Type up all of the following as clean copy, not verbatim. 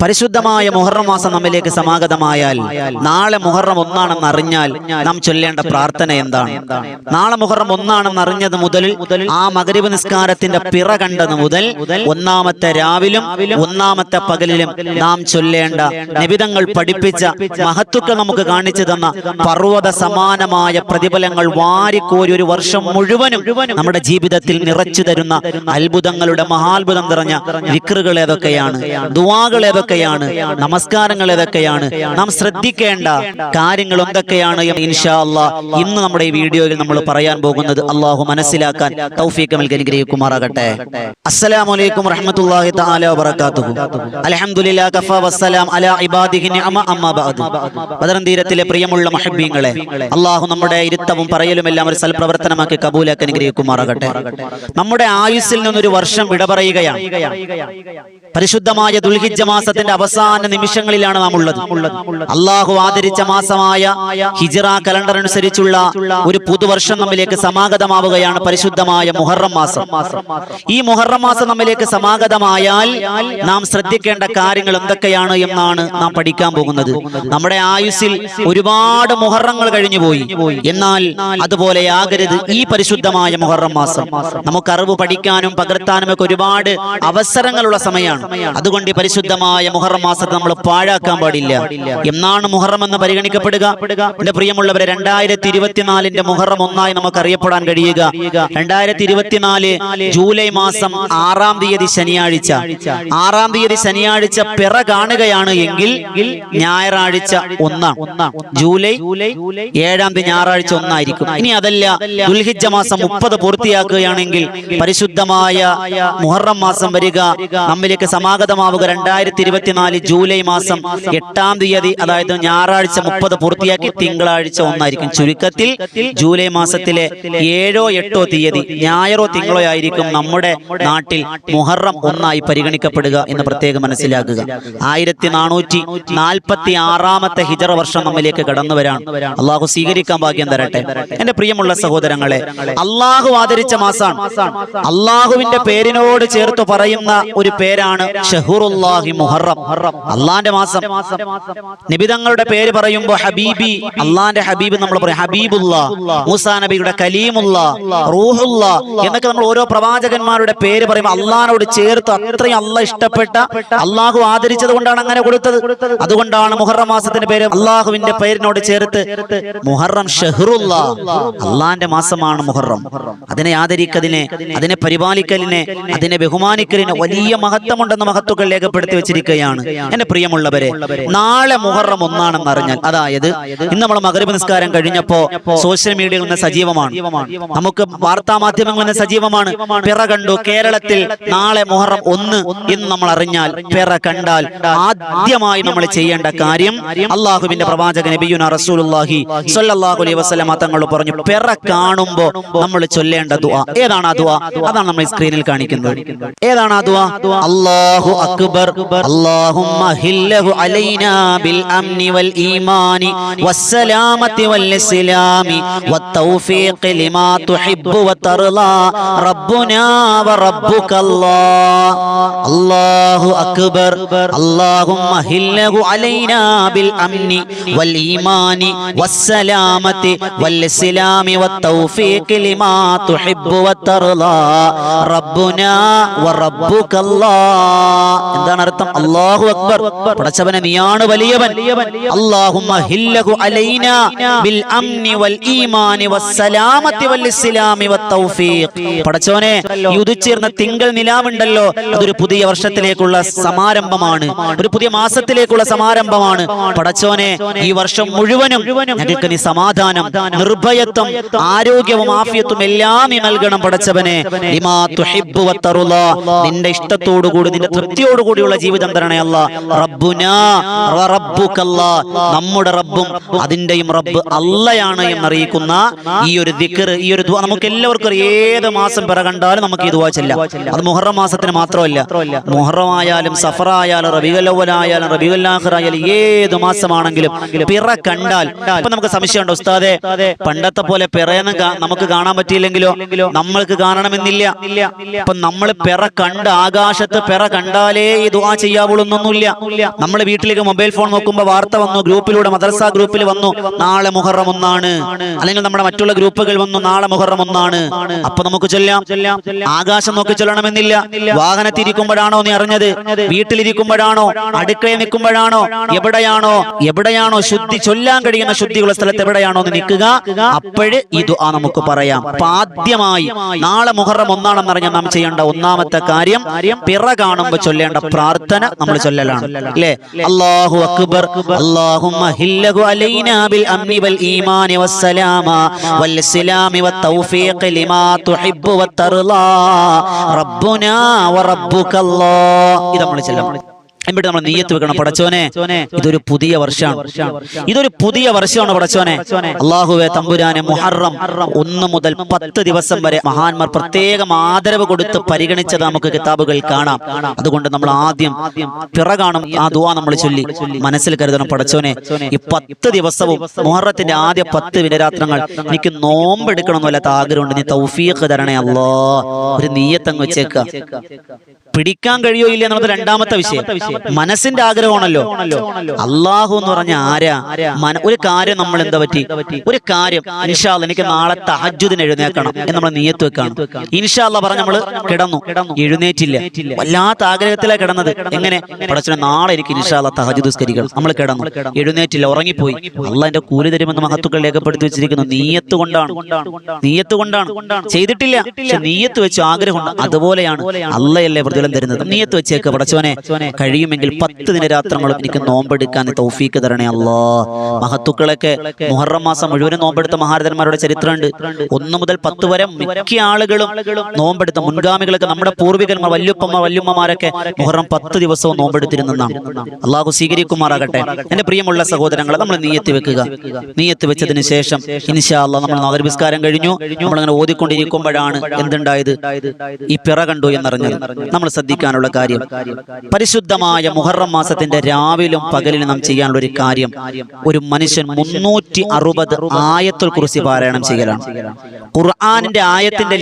പരിശുദ്ധമായ മുഹറം മാസം നമ്മിലേക്ക് സമാഗതമായാൽ നാളെ മുഹറം ഒന്നാണെന്ന് അറിഞ്ഞാൽ നാം ചൊല്ലേണ്ട പ്രാർത്ഥന എന്താണ്? നാളെ മുഹറം ഒന്നാണെന്ന് അറിഞ്ഞത് മുതൽ ആ മഗ്രിബ് നിസ്കാരത്തിന്റെ പിറ കണ്ടത് മുതൽ ഒന്നാമത്തെ രാവിലും ഒന്നാമത്തെ പകലിലും നാം ചൊല്ലേണ്ട നിബിധങ്ങൾ പഠിപ്പിച്ച മഹത്തുക്കൾ നമുക്ക് കാണിച്ചു തന്ന പർവ്വത സമാനമായ പ്രതിഫലങ്ങൾ വാരിക്കോരി ഒരു വർഷം മുഴുവനും നമ്മുടെ ജീവിതത്തിൽ നിറച്ചു തരുന്ന അത്ഭുതങ്ങളുടെ മഹാത്ഭുതം നിറഞ്ഞ ദിക്റുകൾ ഏതൊക്കെയാണ്, ദുആകൾ ഏതൊക്കെയാണ്, നമസ്കാരങ്ങൾ ഏതൊക്കെയാണ്, നാം ശ്രദ്ധിക്കേണ്ട കാര്യങ്ങൾ എന്തൊക്കെയാണ് ഇൻഷാ അല്ലാഹ് ഇന്ന് നമ്മുടെ ഈ വീഡിയോയിൽ നമ്മൾ പറയാൻ പോകുന്നത്. അല്ലാഹു മനസ്സിലാക്കാൻ തൗഫീഖ് നൽകി അനുഗ്രഹിക്കുമാറാകട്ടെ. അസ്സലാമു അലൈക്കും വറഹ്മത്തുള്ളാഹി തആല വബറകാതുഹു. അൽഹംദുലില്ലാഹി കഫാ വസ്സലാം അലാ ഇബാദിഹി നിഅമ അമ്മാ ബഅദ്. ബദർ തീരത്തിലെ പ്രിയമുള്ള മുഹബ്ബീങ്ങളെ, അല്ലാഹു നമ്മുടെ ഇരുത്തവും പറയലും എല്ലാം ഒരു സൽപ്രവർത്തനമാക്കി കബൂലാക്കി അനുഗ്രഹിക്കുമാറാകട്ടെ. നമ്മുടെ ആയുസ്സിൽ നിന്നൊരു വർഷം വിട പറയുകയാണ്. പരിശുദ്ധമായ ദുൽഹിജ്ജ മാസത്തിന്റെ അവസാന നിമിഷങ്ങളിലാണ് നാം ഉള്ളത്. അള്ളാഹു ആദരിച്ച മാസമായ ഹിജ്റ കലണ്ടർ അനുസരിച്ചുള്ള ഒരു പുതുവർഷം നമ്മിലേക്ക് സമാഗതമാവുകയാണ് പരിശുദ്ധമായ മുഹറം മാസം. ഈ മുഹറം മാസം നമ്മിലേക്ക് സമാഗതമായാൽ നാം ശ്രദ്ധിക്കേണ്ട കാര്യങ്ങൾ എന്തൊക്കെയാണ് എന്നാണ് നാം പഠിക്കാൻ പോകുന്നത്. നമ്മുടെ ആയുസ്സിൽ ഒരുപാട് മുഹറങ്ങൾ കഴിഞ്ഞുപോയി, എന്നാൽ അതുപോലെയാകരുത് ഈ പരിശുദ്ധമായ മുഹറം മാസം. നമുക്ക് അറിവ് പഠിക്കാനും പകർത്താനും ഒക്കെ ഒരുപാട് അവസരങ്ങളുള്ള സമയമാണ്. അതുകൊണ്ട് ഈ പരിശുദ്ധമായ മുഹറം മാസത്തെ നമ്മൾ പാഴാക്കാൻ പാടില്ല. എന്നാണ് മുഹറം എന്ന് പരിഗണിക്കപ്പെടുക? എന്റെ പ്രിയമുള്ളവരെ, 2024 മുഹറം ഒന്നായി നമുക്ക് അറിയപ്പെടാൻ കഴിയുക 2024 ജൂലൈ മാസം 6-ാം തീയതി ശനിയാഴ്ച. 6-ാം തീയതി ശനിയാഴ്ച പിറ കാണുകയാണ് എങ്കിൽ ഞായറാഴ്ച ഒന്നാണ്. ജൂലൈ 7-ാം തീയതി ഞായറാഴ്ച ഒന്നായിരിക്കും. ഇനി അതല്ല, ദുൽഹിജ്ജ മാസം 30 പൂർത്തിയാക്കുകയാണെങ്കിൽ പരിശുദ്ധമായ മുഹറം മാസം വരിക നമ്മിലേക്ക് സമാഗതമാവുക 2024 ജൂലൈ മാസം 8-ാം തീയതി, അതായത് ഞായറാഴ്ച 30 പൂർത്തിയാക്കി തിങ്കളാഴ്ച ഒന്നായിരിക്കും. ചുരുക്കത്തിൽ ജൂലൈ മാസത്തിലെ 7ഓ 8ഓ തീയതി, ഞായറോ തിങ്കളോ ആയിരിക്കും നമ്മുടെ നാട്ടിൽ മുഹറം ഒന്നായി പരിഗണിക്കപ്പെടുക എന്ന് പ്രത്യേകം മനസ്സിലാക്കുക. 1446-ാമത്തെ ഹിജ്റ വർഷം നമ്മിലേക്ക് കടന്നു വരാൻ അള്ളാഹു സ്വീകരിക്കാൻ ഭാഗ്യം തരട്ടെ. എന്റെ പ്രിയമുള്ള സഹോദരങ്ങളെ, അള്ളാഹു ആദരിച്ച മാസമാണ്. അള്ളാഹുവിന്റെ പേരിനോട് ചേർത്ത് പറയുന്ന ഒരു പേരാണ് ഷഹ്റുല്ലാഹി മുഹറം, അള്ളാന്റെ മാസം. നിബിതങ്ങളുടെ പേര് പറയുമ്പോൾ ഹബീബി, അള്ളാന്റെ ഹബീബ് നമ്മൾ പറയും, ഹബീബുല്ലാ, മൂസാ നബിയുടെ കലീമുല്ലാ, റൂഹുല്ലാ എന്നൊക്കെ നമ്മൾ ഓരോ പ്രവാചകന്മാരുടെ പേര് പറയുമ്പോൾ അള്ളാനോട് ചേർത്ത് അത്രയും അള്ളാഹ് ഇഷ്ടപ്പെട്ട, അള്ളാഹു ആദരിച്ചത് കൊണ്ടാണ് അങ്ങനെ കൊടുത്തത്. അതുകൊണ്ടാണ് മുഹറം മാസത്തിന്റെ പേര് അള്ളാഹുവിന്റെ പേരിനോട് ചേർത്ത് മുഹറം ഷഹ്റുല്ലാ, അള്ളാന്റെ മാസമാണ് മുഹറം. അതിനെ ആദരിക്കലിനെ, അതിനെ പരിപാലിക്കലിനെ, അതിനെ ബഹുമാനിക്കലിനെ വലിയ മഹത്വമുണ്ടെന്ന് മഹത്വങ്ങൾ രേഖപ്പെടുത്തി വെച്ചിരിക്കുകയാണ്. എന്റെ പ്രിയമുള്ളവരെ, നാളെ മുഹറം ഒന്നാണെന്ന് അറിഞ്ഞാൽ, അതായത് ഇന്ന് നമ്മൾ മഗ്രിബ് നിസ്കാരം കഴിഞ്ഞപ്പോ സോഷ്യൽ മീഡിയയിൽ നിന്ന് സജീവമാണ്, നമുക്ക് വാർത്താ മാധ്യമങ്ങളിൽ നിന്ന് സജീവമാണ്. പിറ കണ്ടു കേരളത്തിൽ, നാളെ മുഹറം 1 എന്ന് നമ്മൾ അറിഞ്ഞാൽ, പിറ കണ്ടാൽ ആദ്യമായി നമ്മൾ ചെയ്യേണ്ട കാര്യം, അള്ളാഹുവിന്റെ പ്രവാചകൻ നബിയുനാ റസൂലുള്ളാഹി സ്വല്ലല്ലാഹു അലൈഹി വസല്ലം തങ്ങൾ പറഞ്ഞു, പിറ കാണുമ്പോ നമ്മൾ ചൊല്ലേണ്ട ദുആ. ഏതാണ് ആ ദുആ? അതാണ് നമ്മൾ സ്ക്രീനിൽ കാണിക്കുന്നത്. ഏതാണ് ആ ദുആ? അല്ലാഹു അക്ബർ അല്ലാഹുമ്മ ഹില്ലഹു അലൈനാ ബിൽ അംനി വൽ ഈമാനി വസ്സലാമത്തി വൽ ഇസ്ലാമി വത്തൗഫീഖ് ലിമാ തുഹിബ്ബു വതർളാ റബ്ബുനാ വറബ്ബുകല്ലാഹ്. അല്ലാഹു അക്ബർ അല്ലാഹുമ്മ ഹില്ലഹു അലൈനാ ബിൽ അംനി വൽ ഈമാനി വസ്സലാമത്തി വൽ ഇസ്ലാമി വത്തൗഫീഖ് ലിമാ തുഹിബ്ബു വതർളാ റബ്ബുനാ വറബ്ബുകല്ലാഹ്. എന്താണ് അർത്ഥം? അല്ലാഹു അക്ബർ, പടച്ചവനെ നീയാണ് വലിയവൻ. അല്ലാഹുമ്മ ഹില്ലഹു അലൈനാ ബിൽ അംനി വൽ ഈമാനി വസ്സലാമത്തി വൽ ഇസ്ലാമി വത്തൗഫീഖ്. പടച്ചവനെ, ഈ ഉദിച്ചേർന്ന തിങ്കൾ നിലാവുണ്ടല്ലോ, അതൊരു പുതിയ വർഷത്തിലേക്കുള്ള സമാരംഭമാണ്, ഒരു പുതിയ മാസത്തിലേക്കുള്ള സമാരംഭമാണ്. പടച്ചവനെ, ഈ വർഷം മുഴുവനും ഞങ്ങൾക്ക് നീ സമാധാനം, നിർഭയത്വം, ആരോഗ്യവും ആഫിയത്തും എല്ലാം നീ നൽകണം. പടച്ചവനെ, ലിമാ തുഹിബ്ബു വതർളാ, നിന്റെ ഇഷ്ടത്തോടുകൂടി നിന്റെ തൃപ്തിയോടുകൂടിയുള്ള ജീവിതം തരണേ അല്ലാഹ്. റബ്ബുനാ വറബ്ബുകല്ലാഹ്, നമ്മുടെ റബ്ബും അതിന്റെയും റബ്ബ് അള്ളയാണ് എന്നറിയിക്കുന്ന ഈ ഒരു ദിക്ർ, ഈ ഒരു ദുആ നമുക്ക് എല്ലാവർക്കും ഏത് മാസം പിറ കണ്ടാലും നമുക്ക് ഈ ദുആ ചൊല്ലാം. അത് മുഹറം മാസത്തിന് മാത്രമല്ല, മുഹറം ആയാലും സഫർ ആയാലും റബീഉൽ അവ്വൽ ആയാലും റബീഉൽ ആഖിർ ആയാലും ഏത് മാസമാണെങ്കിലും പിറ കണ്ടാൽ, ഇപ്പൊ നമുക്ക് സംശയമുണ്ടോ ഉസ്താദേ, പണ്ടത്തെ പോലെ പിറയെന്ന് നമുക്ക് കാണാൻ പറ്റിയില്ലെങ്കിലോ? നമ്മൾക്ക് കാണണമെന്നില്ല. ഇപ്പൊ നമ്മൾ പിറ കണ്ട്, ആകാശത്ത് പിറ കണ്ടാലേ ഈ ദുആ ചെയ്യാവൂ. പണിയാവുള്ളൊന്നുമില്ല. നമ്മൾ വീട്ടിലേക്ക് മൊബൈൽ ഫോൺ നോക്കുമ്പോൾ വാർത്ത വന്നു, ഗ്രൂപ്പിലൂടെ മദ്രസ ഗ്രൂപ്പിൽ വന്നു നാളെ മുഹറം 1 അല്ലെങ്കിൽ നമ്മുടെ മറ്റുള്ള ഗ്രൂപ്പുകൾ വന്നു നാളെ മുഹറം 1. അപ്പൊ നമുക്ക് ചൊല്ലാം. ആകാശം നോക്കി ചൊല്ലണമെന്നില്ല. വാഹനത്തിരിക്കുമ്പോഴാണോ നീ അറിഞ്ഞത്, വീട്ടിലിരിക്കുമ്പോഴാണോ, അടുക്കളയിൽ നിൽക്കുമ്പോഴാണോ, എവിടെയാണോ ശുദ്ധി ചൊല്ലാൻ കഴിയുന്ന ശുദ്ധിയുള്ള സ്ഥലത്ത് എവിടെയാണോ നീ നിൽക്കുക, അപ്പോഴ് ഈ ദുആ നമുക്ക് പറയാം. അപ്പൊ ആദ്യമായി നാളെ മുഹറം 1 അറിഞ്ഞാൽ നാം ചെയ്യേണ്ട ഒന്നാമത്തെ കാര്യം പിറ കാണുമ്പോൾ ചൊല്ലേണ്ട പ്രാർത്ഥന നമ്മൾ ചൊല്ലലാണ്. അല്ലേ? അല്ലാഹു അക്ബർ അല്ലാഹുമ്മ ഹില്ലഹു അലൈനാ ബിൽ അംനി വൽ ഈമാനി വസ്സലാമ വൽ ഇസ്ലാമി വത്തൗഫീഖ് ലിമാ തുഹിബ്ബു വതർളാ റബ്ബുനാ വറബ്ബുകല്ലാഹ്. ഇത് നമ്മൾ ചൊല്ലണം. എന്നിട്ട് നമ്മൾ നിയ്യത്ത് വെക്കണം, പടച്ചോനെ ഇതൊരു പുതിയ വർഷമാണ് പടച്ചോനെ. അല്ലാഹുവേ തമ്പുരാനെ, മുഹറം 1 മുതൽ 10 ദിവസം വരെ മഹാന്മാർ പ്രത്യേകം ആദരവ് കൊടുത്ത് പരിഗണിച്ചത് നമുക്ക് കിതാബുകൾ കാണാം. അതുകൊണ്ട് നമ്മൾ ആദ്യം പിറ കാണും ആ ദുആ നമ്മൾ ചൊല്ലി മനസ്സിൽ കരുതണം. പടച്ചോനെ ഈ 10 ദിവസവും മുഹറത്തിന്റെ ആദ്യ 10 ദിനരാത്രങ്ങൾ എനിക്ക് നോമ്പെടുക്കണം എന്നല്ലാത്ത ആഗ്രഹമുണ്ട്, നീ തൗഫീഖ് തരണേ അല്ലാ. ഒരു നിയ്യത്തങ്ങ് വെച്ചേക്ക. പിടിക്കാൻ കഴിയോ ഇല്ല എന്നുള്ളത് രണ്ടാമത്തെ വിഷയം. മനസ്സിന്റെ ആഗ്രഹമാണല്ലോ. അള്ളാഹു എന്ന് പറഞ്ഞ ആരാ? ഒരു കാര്യം നമ്മൾ എന്താ പറ്റി, ഒരു കാര്യം ഇൻഷാ അല്ലാഹ് എനിക്ക് നാളെ തഹജ്ജുദിന് എഴുന്നേൽക്കണം എന്ന് നമ്മൾ നിയ്യത്ത് വെക്കാണ്. ഇൻഷാ അല്ലാഹ് പറഞ്ഞ് നമ്മൾ കിടന്നു, എഴുന്നേറ്റില്ല. വല്ലാത്ത ആഗ്രഹത്തിലാണ് കിടന്നത്. എങ്ങനെ? പടച്ചോനെ നാളെ എനിക്ക് ഇൻഷാ അല്ലാഹ് തഹജ്ജുദ് നിസ്കരിക്കണം. നമ്മൾ കിടന്നു, എഴുന്നേറ്റില്ല, ഉറങ്ങിപ്പോയി. അള്ളാഹിന്റെ കൂലി തരുമെന്ന് മഹത്തുക്കൾ രേഖപ്പെടുത്തി വെച്ചിരിക്കുന്നു. നീയത്ത് കൊണ്ടാണ് ചെയ്തിട്ടില്ല, പക്ഷെ നീയത്ത് വെച്ച് ആഗ്രഹമുണ്ട്. അതുപോലെയാണ് അള്ളയല്ലേ പ്രതിഫലം തരുന്നത്. നീയത്ത് വെച്ചേക്ക്. പടച്ചോനെ കഴിയുമെങ്കിൽ 10 ദിനരാത്രങ്ങളും എനിക്ക് നോമ്പെടുക്കാൻ തൗഫീക്ക് തരണേ അല്ലാ. മഹത്തുക്കളൊക്കെ മുഹറം മാസം മുഴുവനും നോമ്പെടുത്ത മഹാരഥന്മാരുടെ ചരിത്രമുണ്ട്. 1 മുതൽ 10 വരെ മിക്ക ആളുകളും നോമ്പെടുത്ത മുൻഗാമികളൊക്കെ, നമ്മുടെ പൂർവികന്മാർ, വല്യുമ്മമാരൊക്കെ മുഹറം 10 ദിവസവും നോമ്പെടുത്തിരുന്നതാണ്. അള്ളാഹു സ്വീകരിക്കുമാറാകട്ടെ. എന്റെ പ്രിയമുള്ള സഹോദരങ്ങളെ, നമ്മൾ നീയത്ത് വെക്കുക. നീയത്ത് വെച്ചതിന് ശേഷം ഇൻഷാ അല്ലാഹ് നമ്മൾ മഗ്‌രിബ് നിസ്കാരം കഴിഞ്ഞു, നമ്മളങ്ങനെ ഓതിക്കൊണ്ടിരിക്കുമ്പോഴാണ് എന്തുണ്ടായത്? ഈ പിറ കണ്ടു എന്നറിഞ്ഞത്. നമ്മൾ ശ്രദ്ധിക്കാനുള്ള കാര്യം, പരിശുദ്ധമായ മുഹറം മാസത്തിന്റെ രാവിലും പകലിലും നാം ചെയ്യാനുള്ള ഒരു കാര്യം, ഒരു മനുഷ്യൻ 360 ആയത്തുൽ കുർസി പാരായണം ചെയ്യലാണ്. ഖുർആനിന്റെ ആയത്തിന്റെ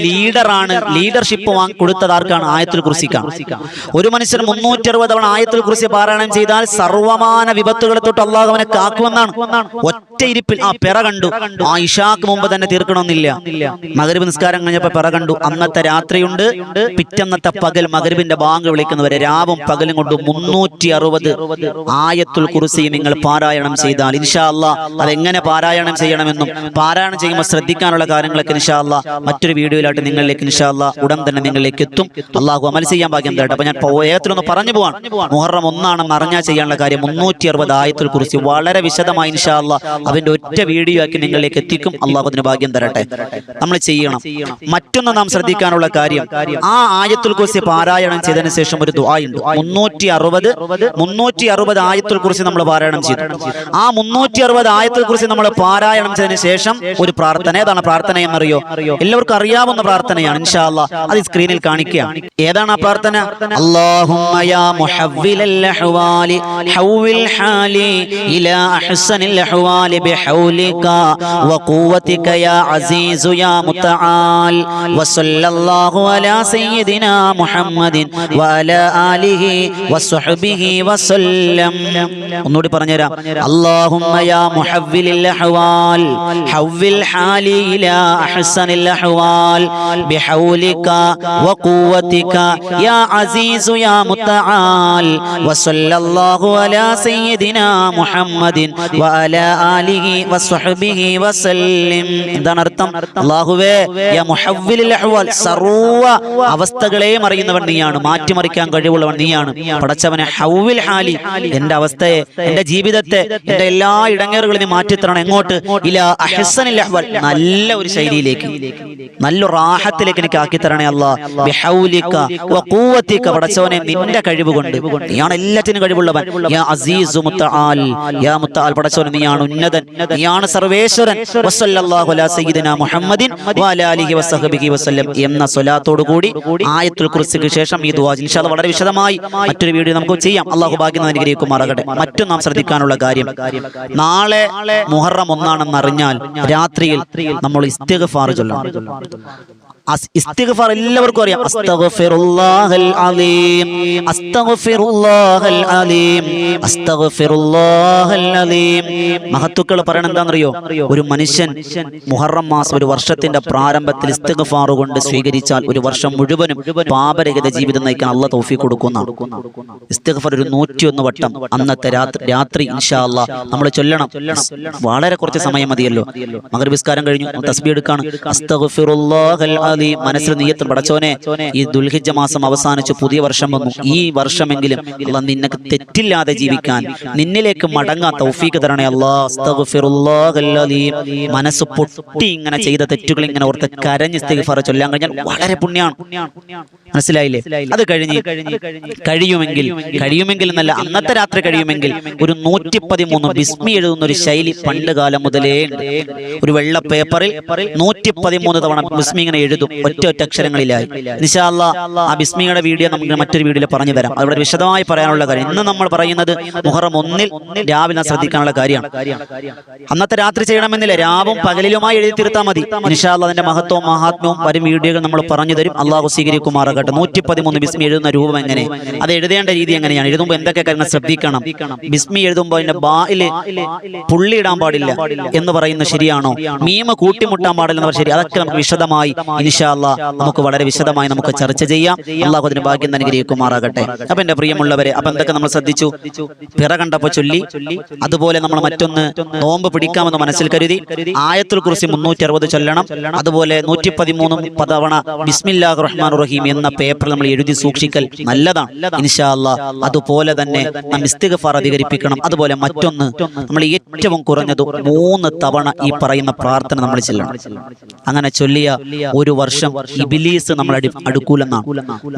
ലീഡർഷിപ്പ് കൊടുത്തത് ആർക്കാണ്? ആയത്തുൽ കുർസിക്കാണ്. ഒരു മനുഷ്യൻ 360 തവണ ആയത്തുൽ കുർസി പാരായണം ചെയ്താൽ സർവമാന വിപത്തുകളെ തൊട്ട് അള്ളാഹു അവനെ കാക്കുമെന്നാണ്. ഒറ്റ ഇരിപ്പിൽ ആ പിറ കണ്ടു. ആ ഇശാക്ക് മുമ്പ് തന്നെ തീർക്കണമെന്നില്ല. മഗ്‌രിബ് നിസ്കാരം കഴിഞ്ഞപ്പോൾ പിറ കണ്ടു. അന്നത്തെ രാത്രിയുണ്ട്, പിറ്റന്നത്തെ പകൽ മഗ്‌രിബിന്റെ ബാങ്ക് വിളിക്കുന്നവരെ രാവും പകലും കൊണ്ട് 360 ആയത്തുൽ കുർസി നിങ്ങൾ പാരായണം ചെയ്താൽ ഇൻഷാ അല്ലാഹ് അതെങ്ങനെ പാരായണം ചെയ്യണമെന്നും പാരായണം ചെയ്യുമ്പോൾ ശ്രദ്ധിക്കാനുള്ള കാര്യങ്ങളൊക്കെ ഇൻഷാ അല്ലാഹ് മറ്റൊരു വീഡിയോയിലായിട്ട് നിങ്ങളിലേക്ക് ഇൻഷാ അല്ലാഹ് ഉടൻ തന്നെ നിങ്ങളിലേക്ക് എത്തും. അള്ളാഹു അമൽ ചെയ്യാൻ ഭാഗ്യം തരട്ടെ. അപ്പൊ ഞാൻ വേഗത്തിലൊന്ന് പറഞ്ഞു പോവാൻ. മുഹറം 1 അറിഞ്ഞാൽ ചെയ്യാനുള്ള കാര്യം 360 ആയത്തുൽ കുർസി വളരെ വിശദമായി ഇൻഷാ അല്ലാഹ് അതിന്റെ ഒറ്റ വീഡിയോ ആക്കി നിങ്ങളിലേക്ക് എത്തിക്കും. അള്ളാഹു അതിന് ഭാഗ്യം തരട്ടെ. നമ്മൾ ചെയ്യണം. മറ്റൊന്ന് നാം ശ്രദ്ധിക്കാനുള്ള കാര്യം, ആ ആയത്തുൽ കുർസി പാരായണം ചെയ്തതിനു ശേഷം ഒരു ദുആ ഉണ്ട്. 360 ആയത്തുൽ കുർസി നമ്മൾ പാരായണം ചെയ്തു. ആ 360 ആയത്തുൽ കുർസി നമ്മൾ പാരായണം ചെയ്തതിനു ശേഷം ഒരു പ്രാർത്ഥന. ഏതാണ് പ്രാർത്ഥന എന്നറിയോ? എല്ലാവർക്കും അറിയാവുന്ന പ്രാർത്ഥനയാണ്. ഇൻഷാ അല്ലാഹ് അത് സ്ക്രീനിൽ കാണിക്കുക. ഏതാണ് ആ പ്രാർത്ഥന? അല്ലാഹുമ്മ യാ മുഹവ്വിലൽ അഹ്വാലി ഹവ്വിൽ ഹാലി ഇലാ അഹ്സനിൽ അഹ്വാലി ബിഹൗലിക വഖുവതിക യാ അസീസു യാ മുതആൽ വസല്ലല്ലാഹു അലാ സയ്യിദിനാ മുഹമ്മദിൻ വഅലാ ആലിഹി വസ്വഹ്ബിഹി വസല്ലം. ഒന്നുകൂടി പറഞ്ഞുതരാം. അല്ലാഹുമ്മ യാ മുഹവ്വിലൽ അഹ്വാൽ ഹവ്വിൽ ഹാലി ഇലാ അഹ്സനിൽ അഹ്വാൽ ബിഹൗലിക വഖുവതിക യാ അസീസു യാ മുതആൽ വസല്ലല്ലാഹു അലാ സയ്യിദിനാ മുഹമ്മദിൻ വഅലാ ആലിഹി വസ്വഹ്ബിഹി വസല്ലം. എന്താണ് അർത്ഥം? അല്ലാഹുവേ, യാ മുഹവ്വിലൽ അഹ്വാൽ, സർവ്വ അവസ്ഥകളെയും അറിയുന്നവൻ നീയാണ്, മാറ്റിമറിക്കാൻ കഴിവുള്ളവൻ നീയാണ്. പടച്ചവനെ, ഹവ്വിൽ ഹാലി, എന്റെ അവസ്ഥയെ, എന്റെ ജീവിതത്തെ, എന്റെ എല്ലാ ഇടങ്ങേറുകളും നീ മാറ്റിത്തരണം. എങ്ങോട്ട്? ഇലാ അഹ്സനിൽ അഹ്വാൽ, നല്ല ഒരു ശൈലിയിലേക്ക്, നല്ല റാഹത്തിലേക്ക് എനിക്ക് ആക്കി തരണേ അല്ലാഹ്. ബിഹൗലിക വഖുവതിക, പടച്ചവനെ നിന്റെ കഴിവ് കൊണ്ട്, നീയാണ് എല്ലാറ്റിനും കഴിവുള്ളവൻ. യാ അസീസു മുതആൽ, യാ മുതആൽ, പടച്ചവനെ നീയാണ് ഉന്നതൻ, നീയാണ് സർവേശ്വരൻ. വസല്ലല്ലാഹു അലാ സയ്യിദിനാ മുഹമ്മദിൻ വഅലാ ആലിഹി വസഹ്ബിഹി വസല്ലം എന്ന സ്വലാത്തോടു കൂടി ആയത്തുൽ കുർസിക്ക് ശേഷം ഈ ദുആ ഇൻഷാ അല്ലാഹ് വളരെ വിശദമായി മറ്റൊരു വീഡിയോ നമുക്ക് ചെയ്യാം. അല്ലാഹു ഭാഗ്യം അനുഗ്രഹിക്കുമാറാകട്ടെ. മറ്റും നാം ശ്രദ്ധിക്കാനുള്ള കാര്യം, നാളെ മുഹറം 1 അറിഞ്ഞാൽ രാത്രിയിൽ നമ്മൾ ഇസ്തിഗ്ഫാർ ചൊല്ലണം. ഇസ്തിഗ്ഫാർ എല്ലാവർക്കും അറിയാം. അസ്തഗ്ഫിറുല്ലാഹൽ അലീം, അസ്തഗ്ഫിറുല്ലാഹൽ അലീം, അസ്തഗ്ഫിറുല്ലാഹൽ അലീം. മഹത്തുക്കൾ പറയണ എന്താണെന്നറിയോ? ഒരു മനുഷ്യൻ മുഹറം മാസം ഒരു വർഷത്തിന്റെ പ്രാരംഭത്തിൽ ഇസ്തിഗ്ഫാർ കൊണ്ട് സ്വീകരിച്ചാൽ ഒരു വർഷം മുഴുവനും പാപരഹിത ജീവിതം നയിക്കാൻ അള്ളാഹ് തൗഫീഖ് കൊടുക്കുന്നതാണ്. ഇസ്തിഗ്ഫാർ ഒരു 101 വട്ടം അന്നത്തെ രാത്രി ഇൻഷാ അല്ലാഹ് നമ്മൾ ചൊല്ലണം. വളരെ കുറച്ച് സമയം മതിയല്ലോ. മഗ്‌രിബ് നിസ്കാരം കഴിഞ്ഞു, തസ്ബീഹ് എടുക്കാണ്. അസ്തഗ്ഫിറുല്ലാഹൽ അലീം. മനസ്സിൽ നിയ്യത്ത്, പടച്ചോനെ ഈ ദുൽഹിജ്ജ മാസം അവസാനിച്ചു, പുതിയ വർഷം വന്നു. ഈ വർഷമെങ്കിലും അല്ലാഹ് നിനക്ക് തെറ്റില്ലാതെ ജീവിക്കാൻ, നിന്നിലേക്ക് മടങ്ങാൻ തൗഫീഖ് തരണേ അല്ലാഹ്. അസ്തഗ്ഫിറുല്ലാഹൽ അലീം. മനസ്സ് പൊട്ടി ഇങ്ങനെ ചെയ്ത തെറ്റുകൾ ഇങ്ങനെ ഓർത്ത് കരഞ്ഞ് ഇസ്തിഗ്ഫാർ ചൊല്ലാൻ കഴിഞ്ഞാൽ വളരെ പുണ്യാണ്. മനസ്സിലായില്ലേ? അത് കഴിയുമെങ്കിൽ എന്നല്ല, അന്നത്തെ രാത്രി കഴിയുമെങ്കിൽ ഒരു 113 ബിസ്മി എഴുതുന്ന ഒരു ശൈലി പണ്ട് കാലം മുതലേ ഉണ്ട്. ഒരു വെള്ള പേപ്പറിൽ 113 തവണ ബിസ്മി ഇങ്ങനെ എഴുതും, ഒറ്റ അക്ഷരങ്ങളിലായി. ഇൻഷാ അല്ലാഹ് ആ ബിസ്മിയുടെ വീഡിയോ നമുക്ക് മറ്റൊരു വീഡിയോയിൽ പറഞ്ഞു തരാം. അവിടെ വിശദമായി പറയാനുള്ള കാര്യം. ഇന്ന് നമ്മൾ പറയുന്നത് മുഹറം 1 രാവിലെ ശ്രദ്ധിക്കാനുള്ള കാര്യമാണ്. അന്നത്തെ രാത്രി ചെയ്യണമെന്നില്ല, രാവും പകലിലുമായി എഴുതി തീർത്താൽ മതി. ഇൻഷാ അല്ലാഹ് അതിന്റെ മഹത്വവും മഹാത്മ്യവും വരും വീഡിയോകൾ നമ്മൾ പറഞ്ഞു തരും. അള്ളാഹു സ്വീകരിക്കുമാറാകട്ടെ. 113 ബിസ്മി എഴുതുന്ന രൂപം എങ്ങനെ, അത് എഴുതേണ്ട രീതി എങ്ങനെയാണ്, എഴുതുമ്പോൾ എന്തൊക്കെ കാര്യങ്ങൾ ശ്രദ്ധിക്കണം, ബിസ്മി എഴുതുമ്പോൾ അതിന്റെ ബായില് പുള്ളി ഇടാൻ പാടില്ല എന്ന് പറയുന്നത് ശരിയാണോ, മീമ കൂട്ടിമുട്ടാൻ പാടില്ലെന്ന് ശരി, അതൊക്കെ നമുക്ക് വിശദമായി ഇൻഷാ അല്ലാഹ് നമുക്ക് വളരെ വിശദമായി നമുക്ക് ചർച്ച ചെയ്യാം. അള്ളാഹു അതിന് ഭാഗ്യം അനുഗ്രഹിക്കുമാറാകട്ടെ. അപ്പൊ എന്റെ പ്രിയമുള്ളവരെ, അപ്പൊ എന്തൊക്കെ നമ്മൾ ശ്രദ്ധിച്ചു? പിറ കണ്ടപ്പോ ചൊല്ലി, അതുപോലെ നമ്മൾ മറ്റൊന്ന് നോമ്പ് പിടിക്കാമെന്ന് മനസ്സിൽ കരുതി, ആയത്തുൽ കുർസി 360 ചൊല്ലണം. അതുപോലെ 113 തവണ ബിസ്മില്ലാഹിർ റഹ്മാനിർ റഹീം എന്ന പേപ്പറിൽ നമ്മൾ എഴുതി സൂക്ഷിക്കൽ നല്ലതാണ് ഇൻഷാ അല്ലാഹ്. അതുപോലെ തന്നെ നാം ഇസ്തിഗ്ഫാർ അധികരിപ്പിക്കണം. അതുപോലെ മറ്റൊന്ന്, നമ്മൾ ഏറ്റവും കുറഞ്ഞത് 3 തവണ ഈ പറയുന്ന പ്രാർത്ഥന നമ്മൾ ചൊല്ലണം. അങ്ങനെ ചൊല്ലിയ ഒരു വർഷം ഇബ്ലീസ് നമ്മൾ അടുക്കൂലെന്നാണ്.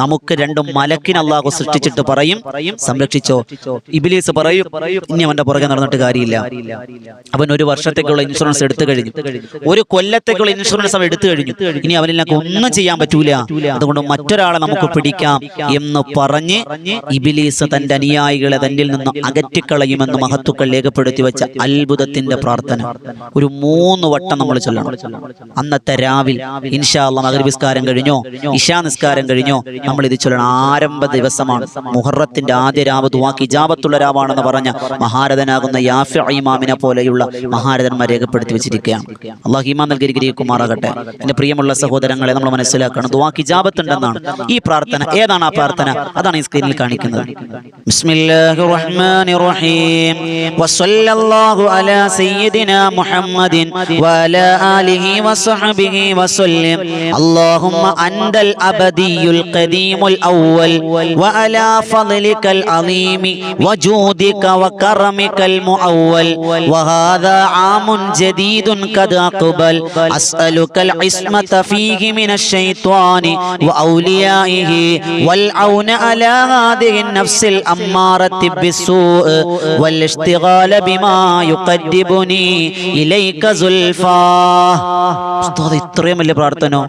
നമുക്ക് 2 മലക്കിനെ അല്ലാഹു സൃഷ്ടിച്ചിട്ട് പറയും, സംരക്ഷിച്ചോ. ഇബ്ലീസ് പറയും, ഇനി അവന്റെ പുറകെ നടന്നിട്ട് കാര്യമില്ല. അവൻ ഒരു വർഷത്തേക്കുള്ള ഇൻഷുറൻസ് എടുത്തു കഴിഞ്ഞു, ഒരു കൊല്ലത്തേക്കുള്ള ഇൻഷുറൻസ് അവൻ എടുത്തു കഴിഞ്ഞു. ഇനി അവനിൽ ഒന്നും ചെയ്യാൻ പറ്റൂല, അതുകൊണ്ട് മറ്റൊരാളെ നമുക്ക് പിടിക്കാം എന്ന് പറഞ്ഞ് ഇബ്ലീസ് തന്റെ അനുയായികളെ തന്നിൽ നിന്ന് അകറ്റിക്കളയുമെന്ന് മഹത്തുക്കൾ രേഖപ്പെടുത്തി വെച്ച അത്ഭുതത്തിന്റെ പ്രാർത്ഥന ഒരു 3 വട്ടം നമ്മൾ ചൊല്ലണം. അന്നത്തെ രാവിൽ ഇൻഷാ അല്ലാഹ് മഗ്‌രിബ് നിസ്കാരം കഴിഞ്ഞോ, ഇശാ നിസ്കാരം കഴിഞ്ഞോ നമ്മൾ ഇത് ചൊല്ലണം. ആരംഭ ദിവസമാണ്, മുഹറത്തിന്റെ ആദ്യ രാവ് ദുആക്ക് ഇജാബത്തുള്ള രാവാണെന്ന് പറഞ്ഞ മഹാരഥനാകുന്ന യാഫി ഇമാമിനെ പോലെയുള്ള മഹാരഥന്മാർ രേഖപ്പെടുത്തി വെച്ചിരിക്കുകയാണ്. അല്ലാഹു ഈമാൻ നൽകി അനുഗ്രഹിക്കുമാറാകട്ടെ. എന്റെ പ്രിയമുള്ള സഹോദരങ്ങളെ, നമ്മൾ മനസ്സിലാക്കണം, ദുആക്ക് ഇജാബത്ത് ഉണ്ടെന്നാണ്. ഈ പ്രാർത്ഥന ഏതാണ്? ആ പ്രാർത്ഥന അതാണ് ഈ സ്ക്രീനിൽ കാണിക്കുന്നത്. ബിസ്മില്ലാഹിർ റഹ്മാനിർ റഹീം വസല്ലല്ലാഹു അലാ സയ്യിദിനാ മുഹമ്മദിൻ വഅലാ ആലിഹി വസഹ്ബിഹി വസല്ലം. അല്ലാഹുമ്മ അൻതൽ അബദിയുൽ ഖദീമുൽ അവ്വൽ വഅലാ ഫളികൽ അലീമി വജൂദിക വകറമികൽ മുഅവ്വൽ വഹാദാ ആമുൻ ജദീദുൻ ഖദ് അഖബൽ അസ്അലുകൽ ഇസ്മത ഫീഹി മിനശ് ശൈത്വാനി വഔലിയാഇഹി والعون على هذه النفس الأمارة بالسوء والاشتغال بما يقربني إليك زلفى. ഇത്രയും വലിയ പ്രാർത്ഥനോ,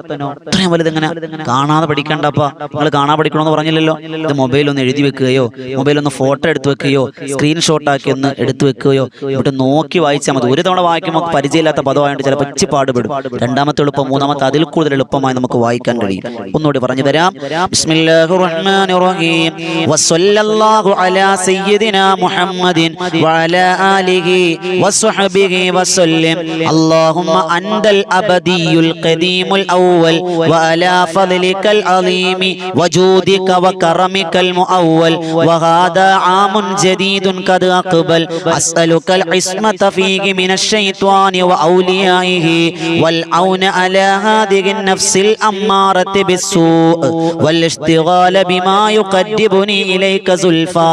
ഇത്രയും വലുത് എങ്ങനെ കാണാതെ പഠിക്കണ്ടപ്പ? നിങ്ങൾ കാണാതെ പഠിക്കണമെന്ന് പറഞ്ഞില്ലല്ലോ. ഇത് മൊബൈലൊന്ന് എഴുതി വെക്കുകയോ, മൊബൈലൊന്ന് ഫോട്ടോ എടുത്ത് വെക്കുകയോ, സ്ക്രീൻഷോട്ട് ആക്കി ഒന്ന് എടുത്തു വെക്കുകയോ, ഇവിടെ നോക്കി വായിച്ചാൽ മതി. ഒരു തവണ വായിക്കുമ്പോൾ പരിചയമില്ലാത്ത പദമായിട്ട് ചിലപ്പോൾ ഇച്ചി പാടുപെടും. രണ്ടാമത്തെ എളുപ്പം, മൂന്നാമത്തെ അതിൽ കൂടുതൽ എളുപ്പമായി നമുക്ക് വായിക്കാൻ കഴിയും. ഒന്നുകൂടി പറഞ്ഞു തരാം. ബിസ്മില്ലാഹിർ റഹ്മാനിർ റഹീം വസല്ലല്ലാഹു അലാ സയ്യിദിനാ മുഹമ്മദിൻ വഅലാ ആലിഹി വസ്വഹ്ബിഹി വസല്ലം. അല്ലാഹുമ്മ അൻതൽ അബദിയുൽ ഖദീമുൽ അവ്വൽ വഅലാ ഫളികൽ അലീമി വജൂദിക വകറമികൽ മുഅവ്വൽ വഹാദാ ആമുൻ ജദീദുൻ ഖദ് അഖബൽ അസ്അലുകൽ ഇസ്മത ഫീഹി മിനശ് ശൈത്വാനി വഔലിയാഇഹി വൽ ഔന അലാ ഹാദിഹി നഫ്സിൽ അമ്മാറതി ബിസ്സൂഅ് വൽ ഇഷ്തിഗാല ബിമാ യുഖദ്ദിബുനി ഇലൈക സുൽഫാ.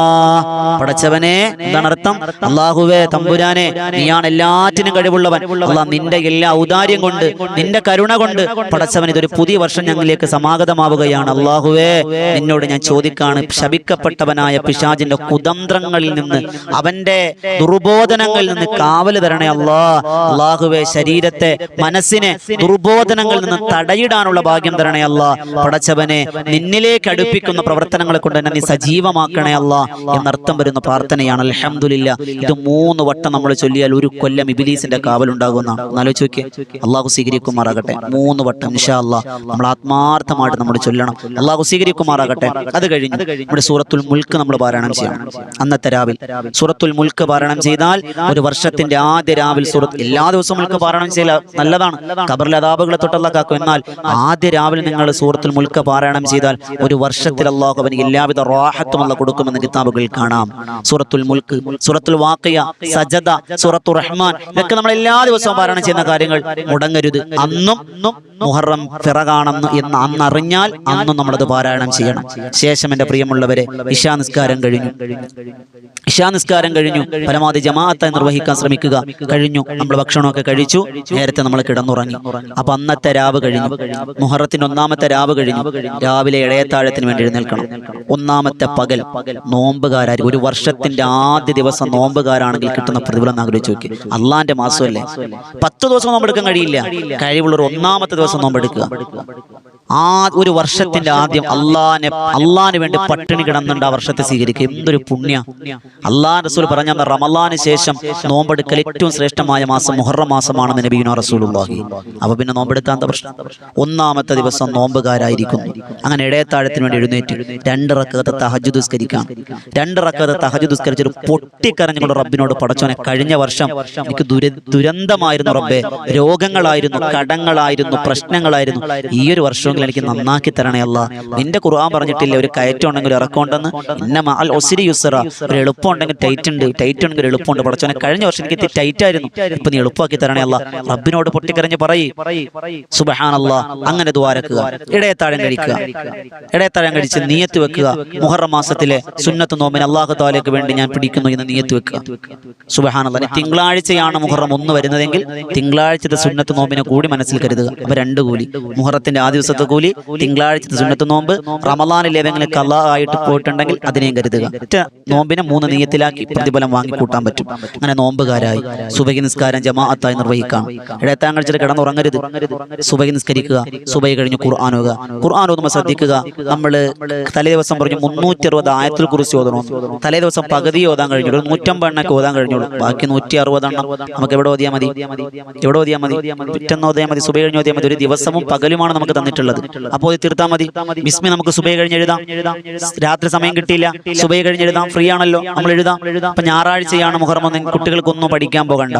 പടച്ചവനെ, എന്താണ് അർത്ഥം? അല്ലാഹുവേ, തമ്പുരാനെ, നീയാണ് എല്ലാറ്റിനും കഴിവുള്ളവൻ. അല്ലാഹ്, നിന്റെ എല്ലാ ഔദാര്യം കൊണ്ട്, നിന്റെ കരുണ കൊണ്ട് പടച്ചവൻ ഇതൊരു പുതിയ വർഷം ഞങ്ങളിലേക്ക് സമാഗതമാവുകയാണ്. അല്ലാഹുവേ, നിന്നോട് ഞാൻ ചോദിക്കാണ്, ശപിക്കപ്പെട്ടവനായ പിശാചിന്റെ കുതന്ത്രങ്ങളിൽ നിന്ന്, അവന്റെ ദുർബോധനങ്ങളിൽ നിന്ന് കാവല് തരണേ അല്ലാഹ്. അല്ലാഹുവേ, ശരീരത്തെ, മനസ്സിനെ ദുർബോധനങ്ങളിൽ നിന്ന് തടയിടാനുള്ള ഭാഗ്യം തരണേ അല്ലാഹ്. പടച്ചവനെ, പടച്ചവനെ നിന്നിലേക്ക് അടുപ്പിക്കുന്ന പ്രവർത്തനങ്ങളെ കൊണ്ട് തന്നെ നീ സജീവമാക്കണേ അല്ലാ എന്നർത്ഥം വരുന്ന പ്രാർത്ഥനയാണ്. അൽഹംദുലില്ലാ, ഇത് 3 വട്ടം നമ്മൾ ചൊല്ലിയാൽ 1 കൊല്ലം ഇബ്ലീസിന്റെ കാവലുണ്ടാകുന്ന. ആലോചിച്ച് നോക്കിയേ, അള്ളാഹു സ്വീകരിക്കുമാറാകട്ടെ. 3 വട്ടം ഇൻഷാ അല്ലാഹ് നമ്മൾ ആത്മാർത്ഥമായിട്ട് നമ്മൾ ചൊല്ലണം. അള്ളാഹു സ്വീകരിക്കുമാറാകട്ടെ. അത് കഴിഞ്ഞ് നമ്മുടെ സൂറത്തുൽ മുൽക്ക് നമ്മൾ പാരായണം ചെയ്യണം. അന്നത്തെ രാവിൽ സൂറത്തുൽ മുൽക്ക് പാരായണം ചെയ്താൽ ഒരു വർഷത്തിന്റെ ആദ്യ രാവിൽ സൂറത്ത്, എല്ലാ ദിവസവും മുൽക്ക് പാരായണം ചെയ്യൽ നല്ലതാണ്, ഖബറിലെ അദാബുകളെ തൊട്ടല്ല കാക്കും. എന്നാൽ ആദ്യ രാവിലെ നിങ്ങൾ സൂറത്തുൽ മുൽക്ക് പാരായണം ചെയ്താൽ ഒരു വർഷത്തിൽ അല്ലാഹു അവന് എല്ലാവിധ റാഹത്തും അല്ലാഹു കൊടുക്കുമെന്ന് കിതാബുകളിൽ കാണാം. സൂറത്തുൽ മുൽക്ക്, സൂറത്തുൽ വാഖിയ, സജദ, സൂറത്തുർ റഹ്മാൻ, ഇതൊക്കെ നമ്മൾ എല്ലാ ദിവസവും പാരായണം ചെയ്യുന്ന കാര്യങ്ങൾ. മുടങ്ങരുത്. അന്നും മുഹറം ഫിറകാണെന്ന് എന്ന് അന്നറിഞ്ഞാൽ അന്നും നമ്മളത് പാരായണം ചെയ്യണം. ശേഷം എൻ്റെ പ്രിയമുള്ളവരെ, ഇശാ നിസ്കാരം കഴിഞ്ഞു. ഇശാ നിസ്കാരം കഴിഞ്ഞു, പരമാവധി ജമാഅത്തായി നിർവഹിക്കാൻ ശ്രമിക്കുക. കഴിഞ്ഞു, നമ്മൾ ഭക്ഷണമൊക്കെ കഴിച്ചു, നേരത്തെ നമ്മൾ കിടന്നുറങ്ങി. അപ്പൊ അന്നത്തെ രാവ് കഴിഞ്ഞു. മുഹറത്തിന്റെ 1-ാമത്തെ രാവ് കഴിഞ്ഞു. രാവിലെ ഇടയത്താഴത്തിന് വേണ്ടി എഴുന്നേൽക്കണം. 1-ാമത്തെ പകൽ നോമ്പുകാരായിരിക്കും. ഒരു വർഷത്തിന്റെ ആദ്യ ദിവസം നോമ്പുകാരാണെങ്കിൽ കിട്ടുന്ന പ്രതിഫലം ആഗ്രഹിച്ചു നോക്കി. അള്ളാന്റെ മാസമല്ലേ, 10 ദിവസം നോമ്പെടുക്കാൻ കഴിയില്ല. കഴിവുള്ളൊരു 1-ാമത്തെ ദിവസം നോമ്പെടുക്കുക. ആ ഒരു വർഷത്തിന്റെ ആദ്യം അള്ളാന് വേണ്ടി പട്ടിണി കിടന്നുണ്ട് ആ വർഷത്തെ സ്വീകരിക്കുക. എന്തൊരു പുണ്യ! അള്ളാഹ് റസൂൽ പറഞ്ഞ റമളാന് ശേഷം നോമ്പെടുക്കൽ ഏറ്റവും ശ്രേഷ്ഠമായ മാസം മുഹറം മാസമാണെന്ന് നബിയുനാ റസൂലുള്ളാഹി. അപ്പൊ പിന്നെ നോമ്പെടുത്താൻ എന്താ പ്രശ്നം? 1-ാമത്തെ ദിവസം നോമ്പുകാരായിരിക്കുന്നു. അങ്ങനെ ഇടയത്താഴത്തിന് വേണ്ടി എഴുന്നേറ്റ് 2 റക്അത്ത് തഹജ്ജുദ് നിസ്കരിക്കാം. 2 റക്അത്ത് തഹജ്ജുദ് നിസ്കരിച്ചൊരു പൊട്ടിക്കരഞ്ഞുകൊണ്ട് റബ്ബിനോട്, പടച്ചോനെ, കഴിഞ്ഞ വർഷം എനിക്ക് ദുരന്തമായിരുന്നു റബ്ബേ, രോഗങ്ങളായിരുന്നു, കടങ്ങളായിരുന്നു, പ്രശ്നങ്ങളായിരുന്നു. ഈ ഒരു വർഷമെങ്കിലും എനിക്ക് നന്നാക്കി തരണേ അല്ലാ. നിന്റെ ഖുർആൻ പറഞ്ഞിട്ടില്ല ഒരു കയറ്റം ഉണ്ടെങ്കിൽ ഇറക്കമുണ്ടെന്ന്. ഇന്ന മഅൽ ഉസ്രി യുസ്റ, ഒരു എളുപ്പം ഉണ്ടെങ്കിൽ ടൈറ്റ് ഉണ്ട്, ടൈറ്റ് ഉണ്ടെങ്കിൽ എളുപ്പമുണ്ട്. പടച്ചോനെ, കഴിഞ്ഞ വർഷം എനിക്ക് ടൈറ്റ് ആയിരുന്നു, ഇപ്പൊ നീ എളുപ്പമാക്കി തരണേ അല്ലാ. റബ്ബിനോട് പൊട്ടിക്കരഞ്ഞ് പറയ് സുബ്ഹാനല്ലാഹ്. അങ്ങനെ ദുആരക്കുക. ഇടയത്താഴം കഴിക്കുക. ഇടയത്താഴം കഴിച്ച് നിയത്ത് വെക്കുക. മുഹറം മാസത്തിലെ സുന്നത്ത് നോമ്പിന് അല്ലാഹു തആലയ്ക്ക് വേണ്ടി ഞാൻ പിടിക്കുന്നു എന്ന് നിയത്ത് വെക്കുക. സുബ്ഹാനല്ലാഹ്. തിങ്കളാഴ്ചയാണ് മുഹറം 1 വരുന്നതെങ്കിൽ തിങ്കളാഴ്ചത്തെ സുന്നത്ത് നോമ്പിനെ കൂടി മനസ്സിൽ കരുതുക. അപ്പൊ 2 കൂലി, മുഹറത്തിന്റെ ആദ്യ ദിവസത്തെ കൂലി, തിങ്കളാഴ്ചത്തെ സുന്നത്ത് നോമ്പ്, റമളാനിൽ ഏതെങ്കിലും ഖളാ ആയിട്ട് പോയിട്ടുണ്ടെങ്കിൽ അതിനെയും കരുതുക. നോമ്പിനെ 3 നിയത്തിലാക്കി പ്രതിഫലം വാങ്ങിക്കൂട്ടാൻ പറ്റും. അങ്ങനെ നോമ്പുകാരായി സുബഹി നിസ്കാരം ജമാഅത്തായി നിർവഹിക്കാം. ഇടയത്താഴം കഴിച്ചിട്ട് കിടന്നുറങ്ങരുത്. സുബഹി നിസ്കരിക്കുക. സുബഹി കഴിഞ്ഞ് ഖുർആൻ ഓതുക. ഖുർആൻ ഓതുമ്പോൾ ശ്രദ്ധിക്കുക, നമ്മൾ തലേ ദിവസം പറഞ്ഞു 360 ആയത്തുൽ കുർസി ഓതണം. തലേ ദിവസം പകുതി ഓതാൻ കഴിഞ്ഞു, 150 എണ്ണൊക്കെ ഓതാൻ കഴിഞ്ഞോളൂ. ബാക്കി 160 എണ്ണം നമുക്ക് എവിടെ ഓതിയാൽ മതി? എവിടെ ഓതിയാൽ മതി? പിറ്റേന്ന് ഓതിയാൽ മതി, സുബഹി കഴിഞ്ഞ് ഓതിയാൽ മതി. ഒരു ദിവസവും പകലുമാണ് നമുക്ക് തന്നിട്ടുള്ളത്. അപ്പോൾ ഇത് തീർത്താൽ മതി. ബിസ്മി നമുക്ക് സുബഹി കഴിഞ്ഞ് എഴുതാം. രാത്രി സമയം കിട്ടിയില്ല, സുബഹി കഴിഞ്ഞ് എഴുതാം. ഫ്രീ ആണല്ലോ, നമ്മൾ എഴുതാം. അപ്പൊ ഞായറാഴ്ചയാണ് മുഹറം 1, കുട്ടികൾക്കൊന്നും പഠിക്കാൻ പോകണ്ട,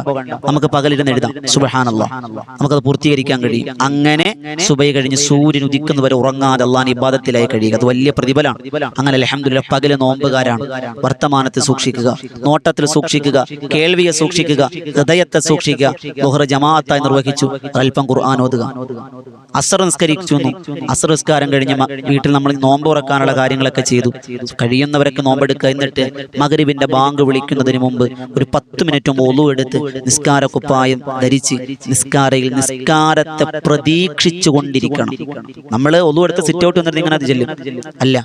നമുക്ക് പകലിരുന്ന് എഴുതാം. സുബ്ഹാനല്ലാഹ്, നമുക്കത് പൂർത്തീകരിക്കാൻ കഴിയും. അങ്ങനെ സുബഹി കഴിഞ്ഞ് സൂര്യൻ ഉദിക്കുന്നവരെ ഉറങ്ങാതെ അള്ളാഹുവിന്റെ ഇബാദത്തിലായി കഴിയുക. അത് വലിയ പ്രതിഫലമാണ്. അങ്ങനെ അൽഹംദുലില്ലാഹ് പകല് നോമ്പുകാരാണ്. വർത്തമാനത്തെ സൂക്ഷിക്കുക, നോട്ടത്തിൽ സൂക്ഷിക്കുക, കേൾവിയെ സൂക്ഷിക്കുക, ഹൃദയത്തെ സൂക്ഷിക്കുക. ദുഹ്ർ ജമാഅത്തായി നിർവഹിച്ചു, അല്പം ഖുർആൻ ഓതുക. അസ്ർ നിസ്കരിച്ചു. അസ്ർ നിസ്കാരം കഴിഞ്ഞ് വീട്ടിൽ നമ്മൾ നോമ്പ് തുറക്കാനുള്ള കാര്യങ്ങളൊക്കെ ചെയ്തു. കഴിയുന്നവരൊക്കെ നോമ്പെടുക്കുക. എന്നിട്ട് മഗ്രിബിന്റെ ബാങ്ക് വിളിക്കുന്നതിന് മുമ്പ് ഒരു 10 മിനിറ്റ് ഒളു എടുത്ത് നിസ്കാര കുപ്പായം ധരിച്ച് നിസ്കാരത്തെ പ്രതീക്ഷിച്ചു കൊണ്ടിരിക്കണം. നമ്മൾ ഒളു എടുത്ത് സിറ്റ് ഔട്ട് വന്നിട്ട് ഇങ്ങനെ അത് ചെല്ലും അല്ല,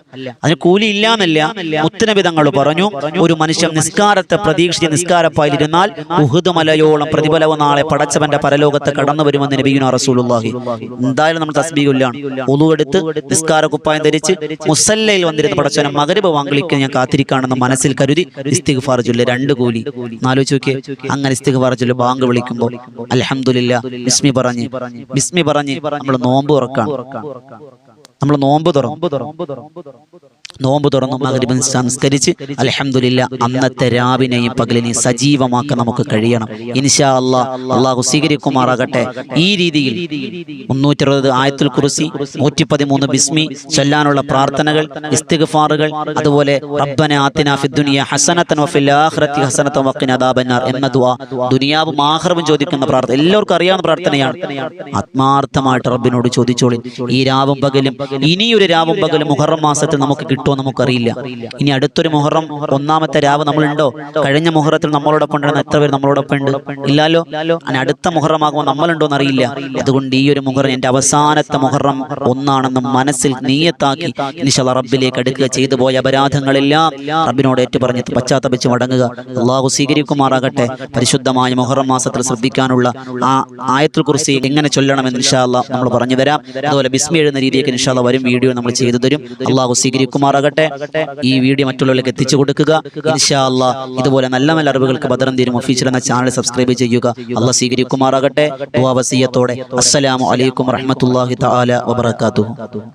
അതിന് കൂലി ഇല്ലാന്നല്ല. മുത്തുനബി തങ്ങൾ പറഞ്ഞു, ഒരു മനുഷ്യൻ നിസ്കാരത്തെ പ്രതീക്ഷിച്ച് നിസ്കാരപ്പായിലിരുന്നാൽ ഉഹുദ് മലയോളം പ്രതിഫലവും നാളെ പടച്ചവന്റെ പരലോകത്ത് കടന്നു വരുമെന്ന് നബിയുനാ റസൂലുള്ളാഹി. എന്തായാലും നമ്മൾ തസ്ബീഹുല്ലാണ് ഒളു എടുത്ത് നിസ്കാര കുപ്പായം ധരിച്ച് മുസല്ലയിൽ വന്നിരുന്ന പടച്ചവനെ മഗ്രിബ് വാങ്കളിക്കാൻ ഞാൻ കാത്തിരിക്കാണെന്ന് മനസ്സിൽ കരുതി ഇസ്തിഗ്ഫാർ ചൊല്ല്. 2 കൂലി. ആലോചിച്ച് നോക്കിയേ, അങ്ങനെ ഇസ്തിഗ്ഫാർ ചൊല്ല് ബാങ്ക് വിളിക്കുമ്പോൾ അൽഹംദുലില്ലാ ബിസ്മി പറഞ്ഞ് നമ്മൾ നോമ്പ് തുറക്കാണ്. നമ്മൾ നോമ്പ് തുറന്നു മഗ്രിബ് സംസ്കരിച്ച് അൽഹംദുലില്ലാ അന്നത്തെ രാവിനെയും പകലിനെയും സജീവമാക്കാൻ നമുക്ക് കഴിയണം. ഇൻഷാ അല്ലാഹ് അല്ലാഹു സ്വീകരിക്കുമാറാകട്ടെ. ഈ രീതിയിൽ 360 ആയത്തുൽ കുർസി, 113 ബിസ്മി ചൊല്ലാനുള്ള പ്രാർത്ഥനകൾ, ഇസ്തിഗ്ഫാറുകൾ, അതുപോലെ റബ്ബന ആതിനാ ഫിദ്ദുനിയ ഹസനതൻ വഫിൽ ആഖിറതി ഹസനതൻ വഖിനാ അദാബന്നാർ എന്ന ദുആ, ദുനിയാവും ആഖിറവും ചോദിക്കുന്ന പ്രാർത്ഥന എല്ലാവർക്കും അറിയാവുന്ന പ്രാർത്ഥനയാണ്. ആത്മാർത്ഥമായിട്ട് റബ്ബിനോട് ചോദിച്ചോളി. ഈ രാവും പകലും, ഇനിയൊരു രാവും പകലും മുഹറം മാസത്തിൽ നമുക്ക് കിട്ടുമോ നമുക്കറിയില്ല. ഇനി അടുത്തൊരു മുഹറം 1-ാമത്തെ രാവ് നമ്മളുണ്ടോ? കഴിഞ്ഞ മുഹറത്തിൽ നമ്മളോടൊപ്പം ഉണ്ടെന്ന് എത്ര പേര് നമ്മളോടൊപ്പം ഉണ്ട്? ഇല്ലല്ലോ. അങ്ങനെ അടുത്ത മുഹറമാകുമ്പോൾ നമ്മളുണ്ടോ എന്നറിയില്ല. അതുകൊണ്ട് ഈ ഒരു മുഹറം എന്റെ അവസാനത്തെ മുഹറം 1 മനസ്സിൽ നീയത്താക്കി ഇൻഷാ അല്ലാഹ് റബ്ബിലേക്ക് അടുക്കുക. ചെയ്തു പോയ അപരാധങ്ങളെല്ലാം റബ്ബിനോട് ഏറ്റുപറഞ്ഞ് പശ്ചാത്തപിച്ച് മടങ്ങുക. അല്ലാഹു സ്വീകരിക്കുമാറാകട്ടെ. പരിശുദ്ധമായ മുഹറം മാസത്തിൽ ശ്രദ്ധിക്കാനുള്ള ആ ആയത്തുൽ കുർസി എങ്ങനെ ചൊല്ലണമെന്ന് ഇൻഷാ അല്ലാഹ് നമ്മൾ പറഞ്ഞു തരാം. അതുപോലെ ബിസ്മി എഴുതുന്ന രീതിയൊക്കെ ഇൻഷാ ഇൻഷാല്ലാ വരും വീഡിയോ നമ്മൾ ചെയ്തു തരും. അള്ളാഹു സ്വീകരിക്കുമാറാകട്ടെ. ഈ വീഡിയോ മറ്റുള്ളവരിലേക്ക് എത്തിച്ചു കൊടുക്കുക ഇൻഷാല്ലാ. ഇതുപോലെ നല്ല നല്ല അറിവുകൾക്ക് ബദറും ദീനും ഒഫീഷ്യൽ എന്ന ചാനൽ സബ്സ്ക്രൈബ് ചെയ്യുക. അള്ളാഹു സ്വീകരിക്കുമാറാകട്ടെ. ദുആ വസിയത്തോടെ അസ്സലാമു അലൈക്കും വറഹ്മത്തുള്ളാഹി തആല വബറകാതുഹു.